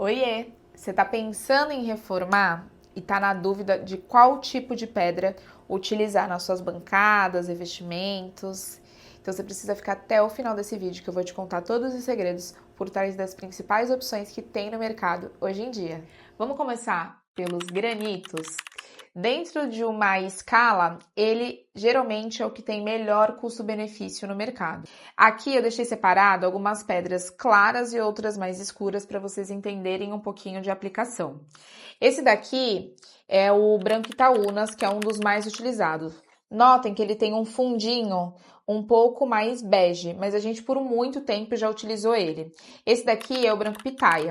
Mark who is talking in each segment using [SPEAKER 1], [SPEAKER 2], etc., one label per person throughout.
[SPEAKER 1] Oiê! Você está pensando em reformar e está na dúvida de qual tipo de pedra utilizar nas suas bancadas, revestimentos? Então você precisa ficar até o final desse vídeo que eu vou te contar todos os segredos por trás das principais opções que tem no mercado hoje em dia. Vamos começar pelos granitos. Dentro de uma escala, ele geralmente é o que tem melhor custo-benefício no mercado. Aqui eu deixei separado algumas pedras claras e outras mais escuras para vocês entenderem um pouquinho de aplicação. Esse daqui é o branco Itaúnas, que é um dos mais utilizados. Notem que ele tem um fundinho um pouco mais bege, mas a gente por muito tempo já utilizou ele. Esse daqui é o branco Pitaia.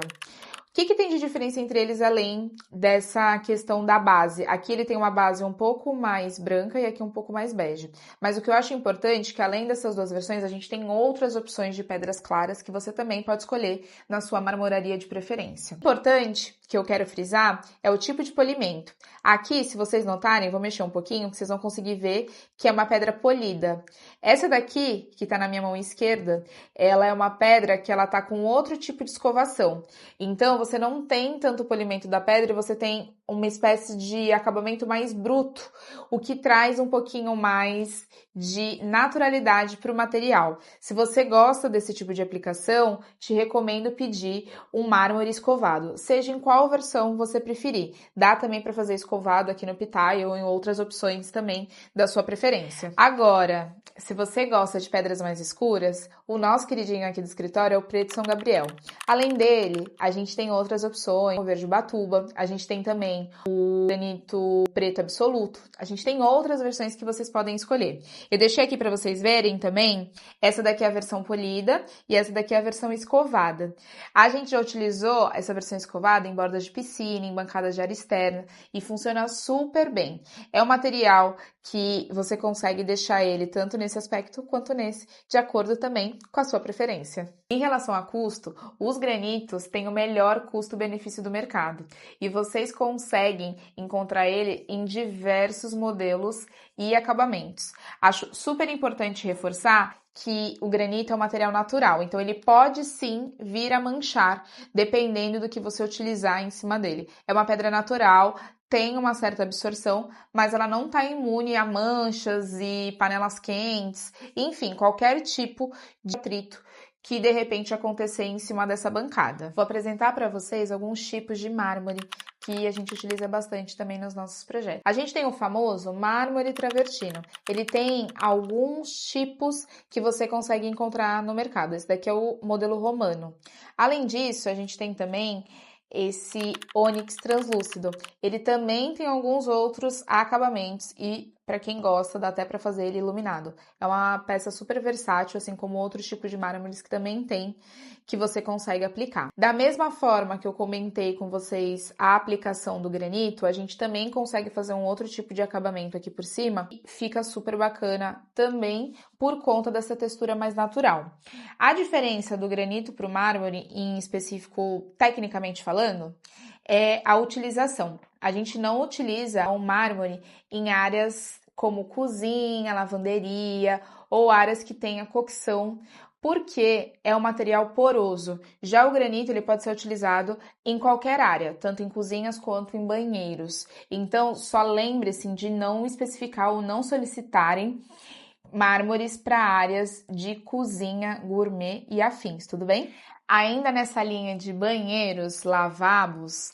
[SPEAKER 1] O que tem de diferença entre eles além dessa questão da base? Aqui ele tem uma base um pouco mais branca e aqui um pouco mais bege. Mas o que eu acho importante é que além dessas duas versões, a gente tem outras opções de pedras claras que você também pode escolher na sua marmoraria de preferência. Importante que eu quero frisar é o tipo de polimento. Aqui, se vocês notarem, vou mexer um pouquinho, que vocês vão conseguir ver que é uma pedra polida. Essa daqui, que tá na minha mão esquerda, ela é uma pedra que ela tá com outro tipo de escovação. Então, você não tem tanto polimento da pedra e você tem uma espécie de acabamento mais bruto, o que traz um pouquinho mais de naturalidade para o material. Se você gosta desse tipo de aplicação, te recomendo pedir um mármore escovado, seja em qual versão você preferir. Dá também para fazer escovado aqui no Pitaia ou em outras opções também da sua preferência. Agora, se você gosta de pedras mais escuras, o nosso queridinho aqui do escritório é o preto São Gabriel. Além dele, a gente tem outras opções, o verde Ubatuba, a gente tem também o granito preto absoluto, a gente tem outras versões que vocês podem escolher. Eu deixei aqui para vocês verem também, essa daqui é a versão polida e essa daqui é a versão escovada. A gente já utilizou essa versão escovada em bordas de piscina, em bancadas de área externa e funciona super bem. É um material que você consegue deixar ele tanto nesse aspecto quanto nesse, de acordo também com a sua preferência. Em relação a custo, os granitos têm o melhor custo-benefício do mercado e vocês conseguem encontrar ele em diversos modelos e acabamentos. Acho super importante reforçar que o granito é um material natural, então ele pode sim vir a manchar, dependendo do que você utilizar em cima dele. É uma pedra natural, tem uma certa absorção, mas ela não está imune a manchas e panelas quentes, enfim, qualquer tipo de atrito que de repente acontecer em cima dessa bancada. Vou apresentar para vocês alguns tipos de mármore que a gente utiliza bastante também nos nossos projetos. A gente tem o famoso mármore travertino. Ele tem alguns tipos que você consegue encontrar no mercado. Esse daqui é o modelo romano. Além disso, a gente tem também esse ônix translúcido. Ele também tem alguns outros acabamentos e, para quem gosta, dá até para fazer ele iluminado. É uma peça super versátil, assim como outros tipos de mármores que também tem, que você consegue aplicar. Da mesma forma que eu comentei com vocês a aplicação do granito, a gente também consegue fazer um outro tipo de acabamento aqui por cima e fica super bacana também por conta dessa textura mais natural. A diferença do granito para o mármore, em específico, tecnicamente falando, é a utilização. A gente não utiliza o mármore em áreas como cozinha, lavanderia ou áreas que tenha cocção, porque é um material poroso. Já o granito ele pode ser utilizado em qualquer área, tanto em cozinhas quanto em banheiros. Então, só lembre-se de não especificar ou não solicitarem mármores para áreas de cozinha, gourmet e afins, tudo bem? Ainda nessa linha de banheiros, lavabos,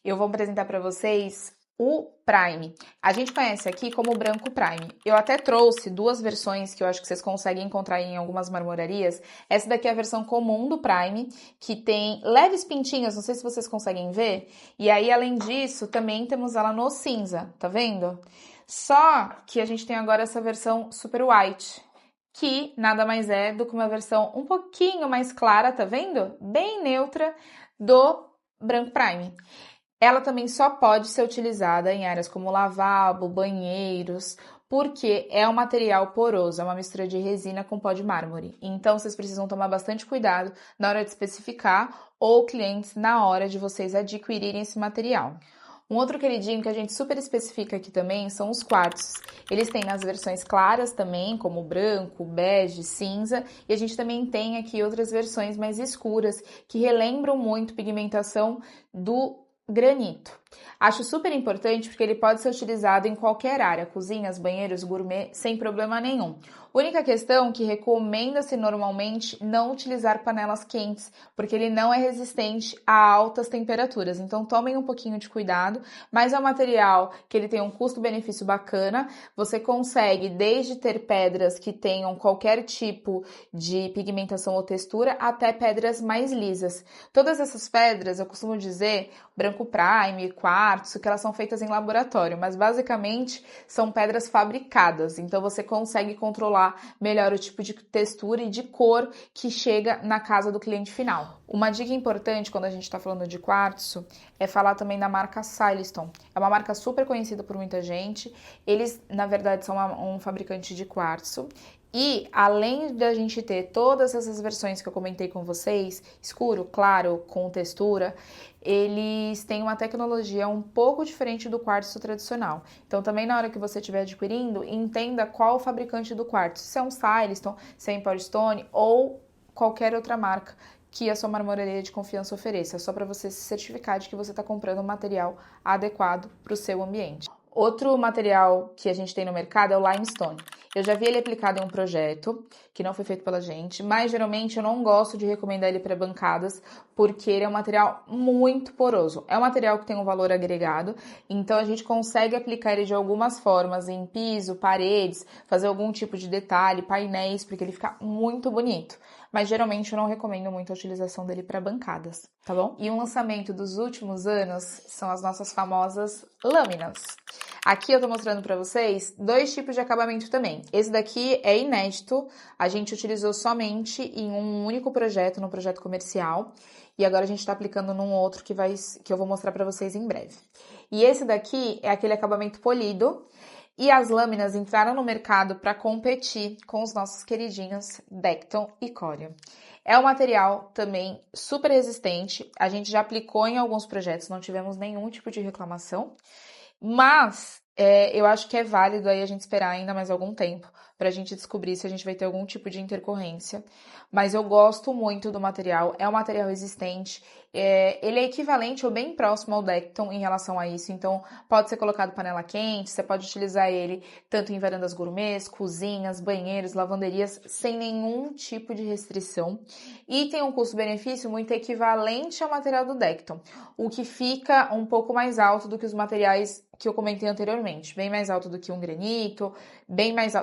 [SPEAKER 1] eu vou apresentar para vocês o Prime. A gente conhece aqui como branco Prime. Eu até trouxe duas versões que eu acho que vocês conseguem encontrar em algumas marmorarias. Essa daqui é a versão comum do Prime, que tem leves pintinhos, não sei se vocês conseguem ver. E aí, além disso, também temos ela no cinza, tá vendo? Só que a gente tem agora essa versão Super White, que nada mais é do que uma versão um pouquinho mais clara, tá vendo? Bem neutra do branco Prime. Ela também só pode ser utilizada em áreas como lavabo, banheiros, porque é um material poroso, é uma mistura de resina com pó de mármore. Então, vocês precisam tomar bastante cuidado na hora de especificar ou clientes na hora de vocês adquirirem esse material. Um outro queridinho que a gente super especifica aqui também são os quartzos. Eles têm nas versões claras também, como branco, bege, cinza, e a gente também tem aqui outras versões mais escuras, que relembram muito pigmentação do granito. Acho super importante porque ele pode ser utilizado em qualquer área, cozinhas, banheiros, gourmet, sem problema nenhum. Única questão que recomenda-se normalmente não utilizar panelas quentes, porque ele não é resistente a altas temperaturas. Então tomem um pouquinho de cuidado, mas é um material que ele tem um custo-benefício bacana. Você consegue desde ter pedras que tenham qualquer tipo de pigmentação ou textura, até pedras mais lisas. Todas essas pedras, eu costumo dizer, branco prime, quartzo, que elas são feitas em laboratório, mas basicamente são pedras fabricadas, então você consegue controlar melhor o tipo de textura e de cor que chega na casa do cliente final. Uma dica importante quando a gente está falando de quartzo é falar também da marca Silestone. É uma marca super conhecida por muita gente. Eles, na verdade, são um fabricante de quartzo. E além da gente ter todas essas versões que eu comentei com vocês, escuro, claro, com textura, eles têm uma tecnologia um pouco diferente do quartzo tradicional. Então também na hora que você estiver adquirindo, entenda qual o fabricante do quartzo, se é um Silestone, se é Empower Stone ou qualquer outra marca que a sua marmoraria de confiança ofereça, só para você se certificar de que você está comprando um material adequado para o seu ambiente. Outro material que a gente tem no mercado é o limestone. Eu já vi ele aplicado em um projeto que não foi feito pela gente, mas geralmente eu não gosto de recomendar ele para bancadas porque ele é um material muito poroso. É um material que tem um valor agregado, então a gente consegue aplicar ele de algumas formas em piso, paredes, fazer algum tipo de detalhe, painéis, porque ele fica muito bonito. Mas geralmente eu não recomendo muito a utilização dele para bancadas, tá bom? E um lançamento dos últimos anos são as nossas famosas lâminas. Aqui eu tô mostrando para vocês dois tipos de acabamento também. Esse daqui é inédito, a gente utilizou somente em um único projeto, no projeto comercial, e agora a gente tá aplicando num outro que eu vou mostrar para vocês em breve. E esse daqui é aquele acabamento polido, e as lâminas entraram no mercado para competir com os nossos queridinhos Decton e Corian. É um material também super resistente, a gente já aplicou em alguns projetos, não tivemos nenhum tipo de reclamação, mas eu acho que é válido aí a gente esperar ainda mais algum tempo para a gente descobrir se a gente vai ter algum tipo de intercorrência. Mas eu gosto muito do material, é um material resistente, ele é equivalente ou bem próximo ao Decton em relação a isso, então pode ser colocado panela quente, você pode utilizar ele tanto em varandas gourmets, cozinhas, banheiros, lavanderias, sem nenhum tipo de restrição. E tem um custo-benefício muito equivalente ao material do Decton, o que fica um pouco mais alto do que os materiais que eu comentei anteriormente, bem mais alto do que um granito, bem mais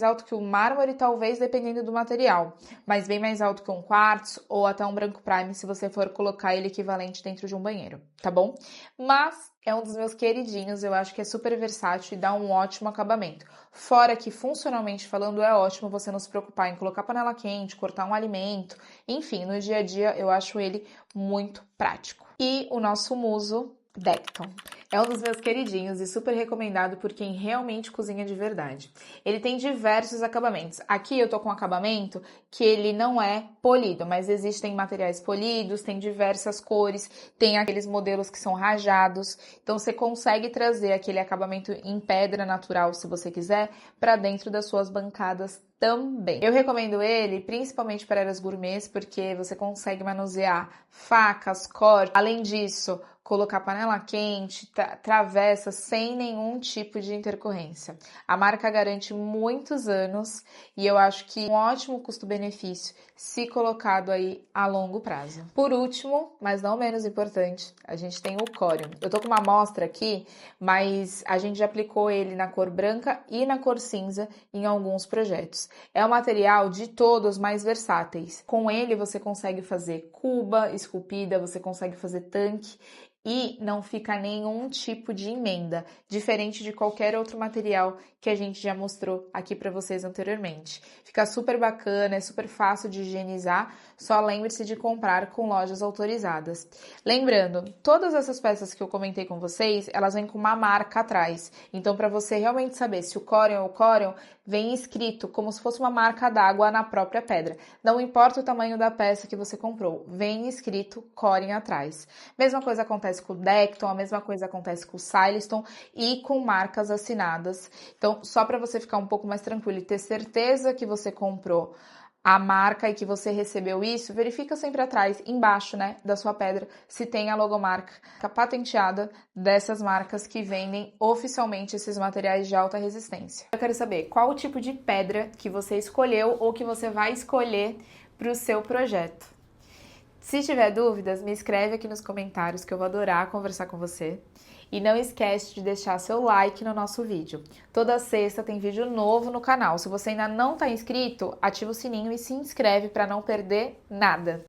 [SPEAKER 1] alto que o mármore, talvez dependendo do material, mas bem mais alto que um quartzo ou até um branco prime se você for colocar ele equivalente dentro de um banheiro, tá bom? Mas é um dos meus queridinhos, eu acho que é super versátil e dá um ótimo acabamento. Fora que, funcionalmente falando, é ótimo você não se preocupar em colocar panela quente, cortar um alimento, enfim, no dia a dia eu acho ele muito prático. E o nosso muso Decton. É um dos meus queridinhos e super recomendado por quem realmente cozinha de verdade. Ele tem diversos acabamentos. Aqui eu tô com um acabamento que ele não é polido, mas existem materiais polidos, tem diversas cores, tem aqueles modelos que são rajados. Então você consegue trazer aquele acabamento em pedra natural, se você quiser, para dentro das suas bancadas também. Eu recomendo ele principalmente para áreas gourmets, porque você consegue manusear facas, cortes. Além disso, colocar panela quente, travessa sem nenhum tipo de intercorrência. A marca garante muitos anos e eu acho que um ótimo custo-benefício se colocado aí a longo prazo. Por último, mas não menos importante, a gente tem o Corian. Eu tô com uma amostra aqui, mas a gente já aplicou ele na cor branca e na cor cinza em alguns projetos. É um material de todos mais versáteis. Com ele você consegue fazer cuba esculpida, você consegue fazer tanque e não fica nenhum tipo de emenda, diferente de qualquer outro material que a gente já mostrou aqui para vocês anteriormente. Fica super bacana, é super fácil de higienizar, só lembre-se de comprar com lojas autorizadas. Lembrando, todas essas peças que eu comentei com vocês, elas vêm com uma marca atrás, então para você realmente saber se o Corian ou o Corian, vem escrito como se fosse uma marca d'água na própria pedra. Não importa o tamanho da peça que você comprou, vem escrito Corian atrás. Mesma coisa acontece acontece com o Decton, a mesma coisa acontece com o Silestone e com marcas assinadas. Então, só para você ficar um pouco mais tranquilo e ter certeza que você comprou a marca e que você recebeu isso, verifica sempre atrás, embaixo, né, da sua pedra, se tem a logomarca patenteada dessas marcas que vendem oficialmente esses materiais de alta resistência. Eu quero saber qual o tipo de pedra que você escolheu ou que você vai escolher para o seu projeto. Se tiver dúvidas, me escreve aqui nos comentários que eu vou adorar conversar com você. E não esquece de deixar seu like no nosso vídeo. Toda sexta tem vídeo novo no canal. Se você ainda não está inscrito, ativa o sininho e se inscreve para não perder nada.